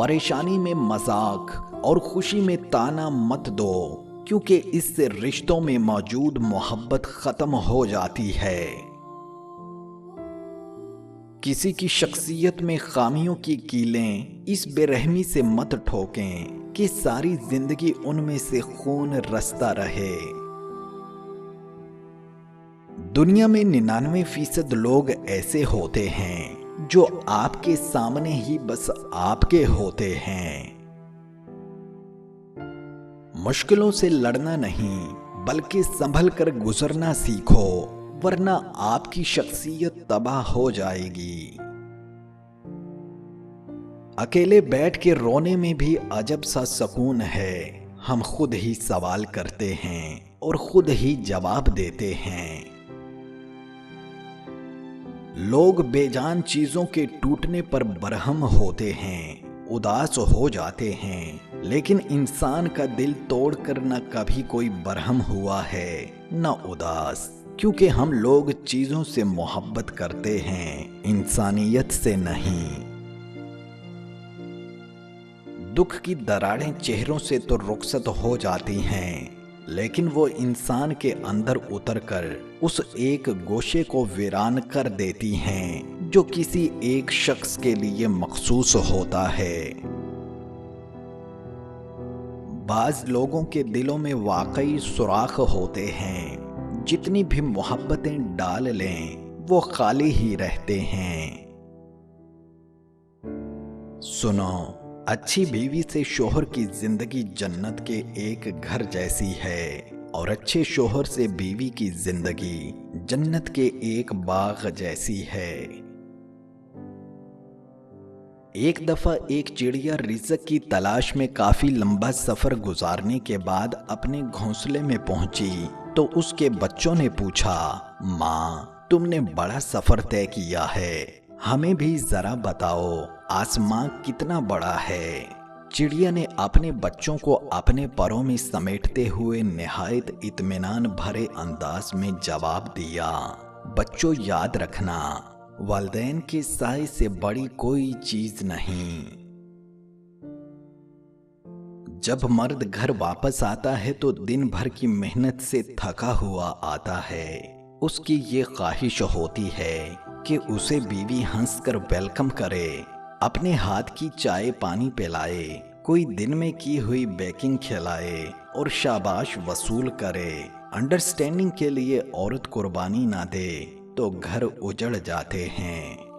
परेशानी में मजाक और खुशी में ताना मत दो, क्योंकि इससे रिश्तों में मौजूद मोहब्बत खत्म हो जाती है। किसी की शख्सियत में खामियों की कीलें इस बेरहमी से मत ठोकें कि सारी जिंदगी उनमें से खून रसता रहे। दुनिया में 99% लोग ऐसे होते हैं जो आपके सामने ही बस आपके होते हैं। मुश्किलों से लड़ना नहीं, बल्कि संभल कर गुजरना सीखो, वरना आपकी शख्सियत तबाह हो जाएगी। अकेले बैठ के रोने में भी अजब सा सुकून है। हम खुद ही सवाल करते हैं और खुद ही जवाब देते हैं। लोग बेजान चीजों के टूटने पर बरहम होते हैं, उदास हो जाते हैं, लेकिन इंसान का दिल तोड़कर न कभी कोई बरहम हुआ है न उदास, क्योंकि हम लोग चीजों से मोहब्बत करते हैं, इंसानियत से नहीं। दुख की दरारें चेहरों से तो रुखसत हो जाती हैं, लेकिन वो इंसान के अंदर उतरकर उस एक गोशे को वीरान कर देती हैं जो किसी एक शख्स के लिए मखसूस होता है। बाज लोगों के दिलों में वाकई सुराख होते हैं, जितनी भी मोहब्बतें डाल लें वो खाली ही रहते हैं। सुनो, अच्छी बीवी से शोहर की जिंदगी जन्नत के एक घर जैसी है, और अच्छे शोहर से बीवी की जिंदगी जन्नत के एक बाग जैसी है। एक दफा एक चिड़िया रिज़्क की तलाश में काफी लंबा सफर गुजारने के बाद अपने घोंसले में पहुंची तो उसके बच्चों ने पूछा, माँ, तुमने बड़ा सफर तय किया है, हमें भी जरा बताओ आसमां कितना बड़ा है। चिड़िया ने अपने बच्चों को अपने परों में समेटते हुए निहायत इत्मीनान भरे अंदाज में जवाब दिया, बच्चों याद रखना, वालिदैन के साए से बड़ी कोई चीज नहीं। जब मर्द घर वापस आता है तो दिन भर की मेहनत से थका हुआ आता है। उसकी ये ख्वाहिश होती है कि उसे बीवी हंसकर वेलकम करे, अपने हाथ की चाय पानी पिलाए, कोई दिन में की हुई बेकिंग खिलाए और शाबाश वसूल करे। अंडरस्टैंडिंग के लिए औरत कुर्बानी ना दे तो घर उजड़ जाते हैं।